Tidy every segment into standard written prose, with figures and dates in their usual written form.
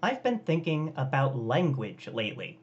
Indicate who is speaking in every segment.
Speaker 1: I've been thinking about language lately.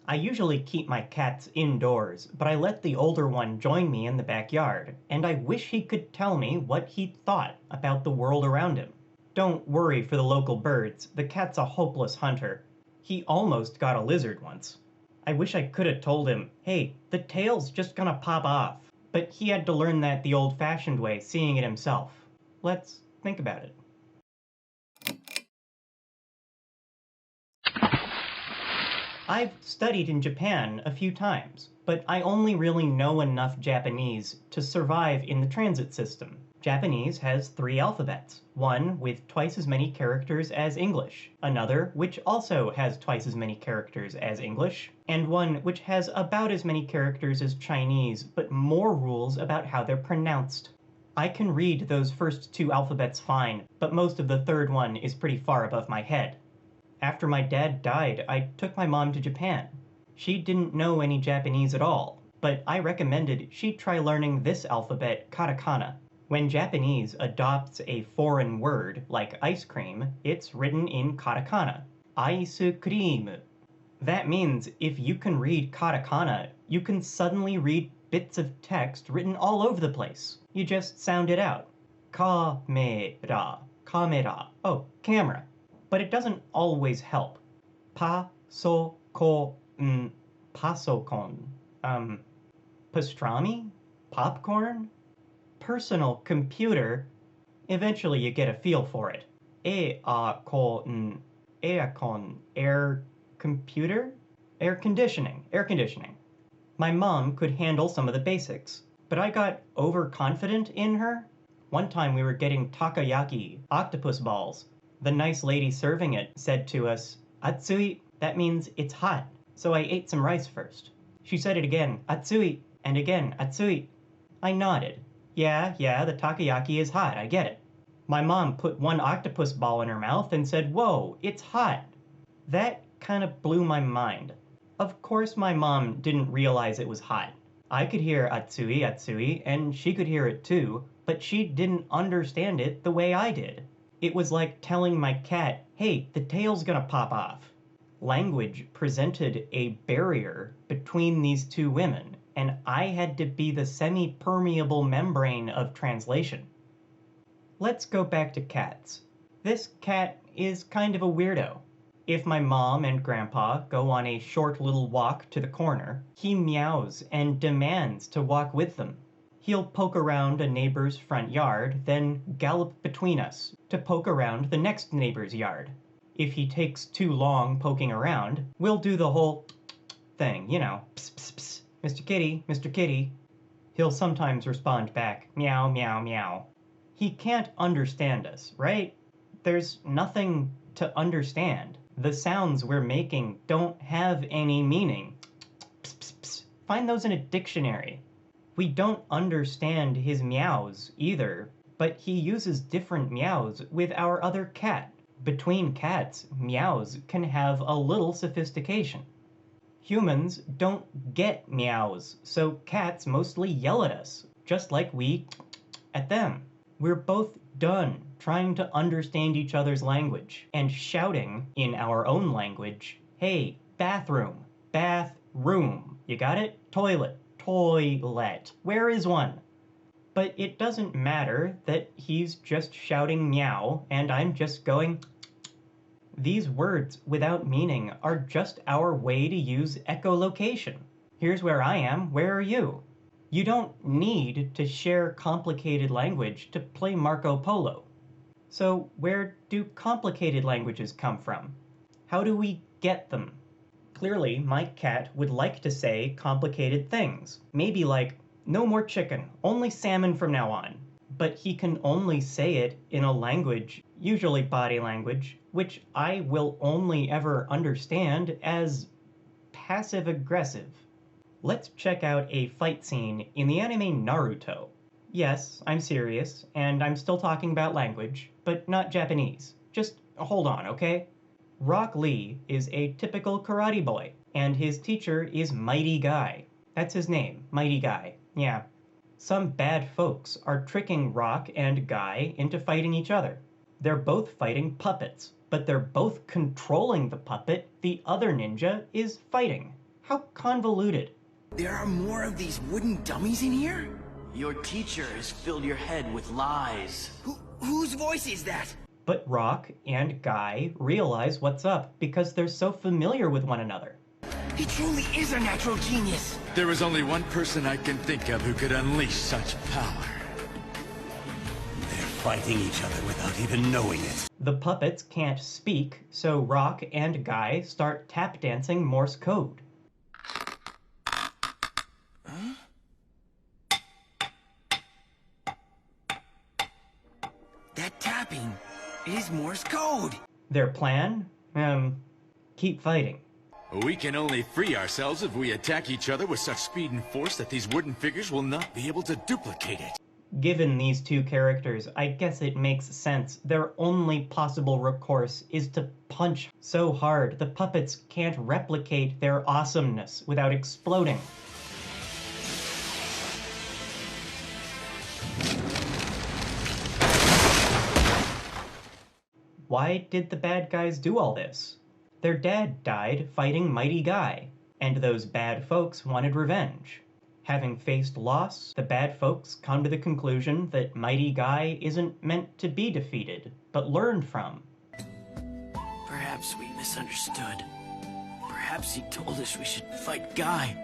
Speaker 1: I usually keep my cats indoors, but I let the older one join me in the backyard, and I wish he could tell me what he thought about the world around him. Don't worry for the local birds, the cat's a hopeless hunter. He almost got a lizard once. I wish I could have told him, hey, the tail's just gonna pop off. But he had to learn that the old-fashioned way, seeing it himself. Let's think about it. I've studied in Japan a few times, but I only really know enough Japanese to survive in the transit system. Japanese has three alphabets, one with twice as many characters as English, another which also has twice as many characters as English, and one which has about as many characters as Chinese, but more rules about how they're pronounced. I can read those first two alphabets fine, but most of the third one is pretty far above my head. After my dad died, I took my mom to Japan. She didn't know any Japanese at all, but I recommended she try learning this alphabet, katakana. When Japanese adopts a foreign word, like ice cream, it's written in katakana. Ice cream. That means if you can read katakana, you can suddenly read bits of text written all over the place. You just sound it out. Kamera. Kamera. Oh, camera. But it doesn't always help. Pasokon. Pasokon. Pastrami? Popcorn? Personal computer? Eventually you get a feel for it. Aircon. Aircon. Air computer? Air conditioning. Air conditioning. My mom could handle some of the basics, but I got overconfident in her. One time we were getting takoyaki, octopus balls. The nice lady serving it said to us, "Atsui," that means it's hot. So I ate some rice first. She said it again, "Atsui," and again, "Atsui." I nodded. Yeah, the takoyaki is hot, I get it. My mom put one octopus ball in her mouth and said, "Whoa, it's hot." That kind of blew my mind. Of course my mom didn't realize it was hot. I could hear "Atsui, Atsui," and she could hear it too, but she didn't understand it the way I did. It was like telling my cat, hey, the tail's gonna pop off. Language presented a barrier between these two women, and I had to be the semi-permeable membrane of translation. Let's go back to cats. This cat is kind of a weirdo. If my mom and grandpa go on a short little walk to the corner, he meows and demands to walk with them. He'll poke around a neighbor's front yard, then gallop between us to poke around the next neighbor's yard. If he takes too long poking around, we'll do the whole thing, you know, pss, pss, pss, Mr. Kitty, Mr. Kitty. He'll sometimes respond back, meow, meow, meow. He can't understand us, right? There's nothing to understand. The sounds we're making don't have any meaning. Pss, pss, pss. Find those in a dictionary. We don't understand his meows either, but he uses different meows with our other cat. Between cats, meows can have a little sophistication. Humans don't get meows, so cats mostly yell at us, just like we at them. We're both done trying to understand each other's language and shouting in our own language, hey, bathroom, bathroom. You got it? Toilet. Toilet. Where is one? But it doesn't matter that he's just shouting meow and I'm just going. These words without meaning are just our way to use echolocation. Here's where I am, where are you? You don't need to share complicated language to play Marco Polo. So where do complicated languages come from? How do we get them? Clearly, my cat would like to say complicated things. Maybe like, no more chicken, only salmon from now on. But he can only say it in a language, usually body language, which I will only ever understand as passive-aggressive. Let's check out a fight scene in the anime Naruto. Yes, I'm serious, and I'm still talking about language, but not Japanese. Just hold on, okay? Rock Lee is a typical karate boy, and his teacher is Mighty Guy. That's his name, Mighty Guy. Yeah. Some bad folks are tricking Rock and Guy into fighting each other. They're both fighting puppets. but they're both controlling the puppet the other ninja is fighting. How convoluted.
Speaker 2: There are more of these wooden dummies in here? Your teacher has filled your head with lies. Whose voice is that?
Speaker 1: But Rock and Guy realize what's up because they're so familiar with one another.
Speaker 2: He truly is a natural genius.
Speaker 3: There is only one person I can think of who could unleash such power.
Speaker 4: They're fighting each other without even knowing it.
Speaker 1: The puppets can't speak, so Rock and Guy start tap dancing Morse code.
Speaker 2: That tapping is Morse code.
Speaker 1: Their plan? Keep fighting.
Speaker 3: We can only free ourselves if we attack each other with such speed and force that these wooden figures will not be able to duplicate it.
Speaker 1: Given these two characters, I guess it makes sense. Their only possible recourse is to punch so hard the puppets can't replicate their awesomeness without exploding. Why did the bad guys do all this? Their dad died fighting Mighty Guy, and those bad folks wanted revenge. Having faced loss, the bad folks come to the conclusion that Mighty Guy isn't meant to be defeated, but learned from.
Speaker 2: Perhaps we misunderstood. Perhaps he told us we should fight Guy.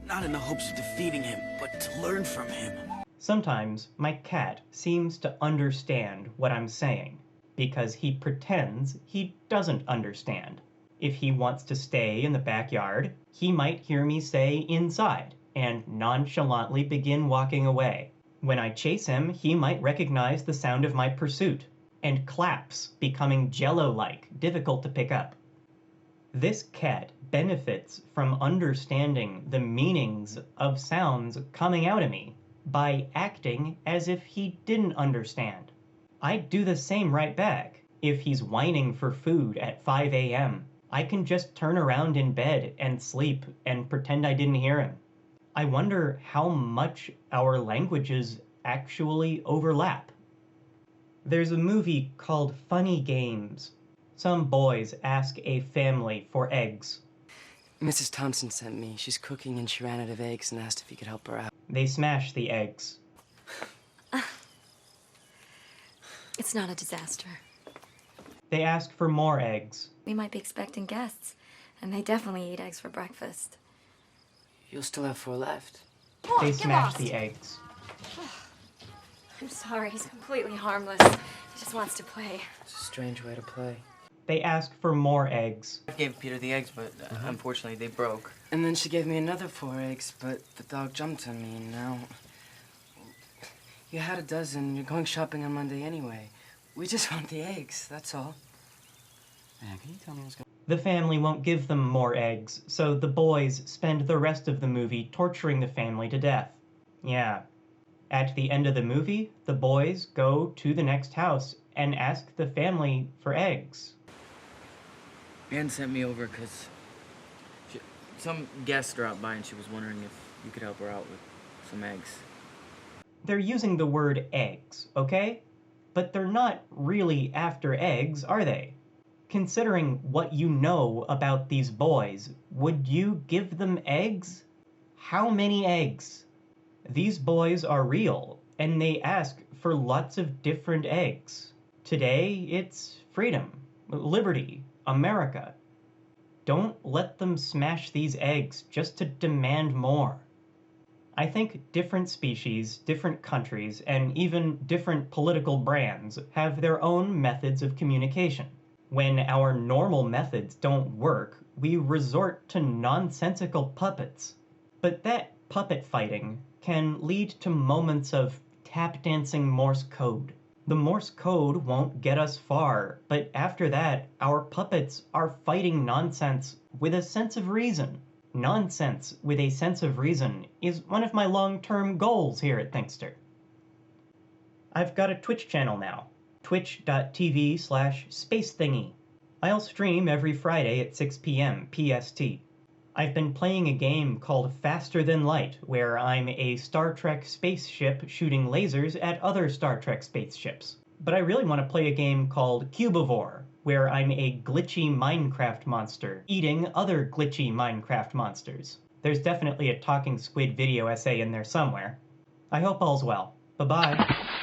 Speaker 2: Not in the hopes of defeating him, but to learn from him.
Speaker 1: Sometimes my cat seems to understand what I'm saying, because he pretends he doesn't understand. If he wants to stay in the backyard, he might hear me say inside, and nonchalantly begin walking away. When I chase him, he might recognize the sound of my pursuit, and claps, becoming jello-like, difficult to pick up. This cat benefits from understanding the meanings of sounds coming out of me by acting as if he didn't understand. I'd do the same right back. If he's whining for food at 5 a.m., I can just turn around in bed and sleep and pretend I didn't hear him. I wonder how much our languages actually overlap. There's a movie called Funny Games. Some boys ask a family for eggs.
Speaker 5: Mrs. Thompson sent me. She's cooking and she ran out of eggs and asked if you could help her out.
Speaker 1: They smash the eggs.
Speaker 6: It's not a disaster.
Speaker 1: They ask for more eggs.
Speaker 6: We might be expecting guests, and they definitely eat eggs for breakfast.
Speaker 5: You'll still have 4 left.
Speaker 1: They smash the eggs.
Speaker 6: I'm sorry, he's completely harmless. He just wants to play.
Speaker 5: It's a strange way to play.
Speaker 1: They ask for more eggs.
Speaker 7: I gave Peter the eggs, but unfortunately they broke.
Speaker 5: And then she gave me another 4 eggs, but the dog jumped on me, and now... You had a dozen. You're going shopping on Monday anyway. We just want the eggs, that's all.
Speaker 7: Man, can you tell me what's going on?
Speaker 1: The family won't give them more eggs, so the boys spend the rest of the movie torturing the family to death. Yeah. At the end of the movie, the boys go to the next house and ask the family for eggs.
Speaker 7: Ann sent me over because some guests dropped by and she was wondering if you could help her out with some eggs.
Speaker 1: They're using the word eggs, okay? But they're not really after eggs, are they? Considering what you know about these boys, would you give them eggs? How many eggs? These boys are real, and they ask for lots of different eggs. Today, it's freedom, liberty, America. Don't let them smash these eggs just to demand more. I think different species, different countries, and even different political brands have their own methods of communication. When our normal methods don't work, we resort to nonsensical puppets. But that puppet fighting can lead to moments of tap-dancing Morse code. The Morse code won't get us far, but after that, our puppets are fighting nonsense with a sense of reason. Nonsense with a sense of reason is one of my long-term goals here at Thinkster. I've got a Twitch channel now, twitch.tv/spacethingy. I'll stream every Friday at 6 p.m. PST. I've been playing a game called Faster Than Light, where I'm a Star Trek spaceship shooting lasers at other Star Trek spaceships. But I really want to play a game called Cubivore, where I'm a glitchy Minecraft monster eating other glitchy Minecraft monsters. There's definitely a talking squid video essay in there somewhere. I hope all's well. Bye-bye.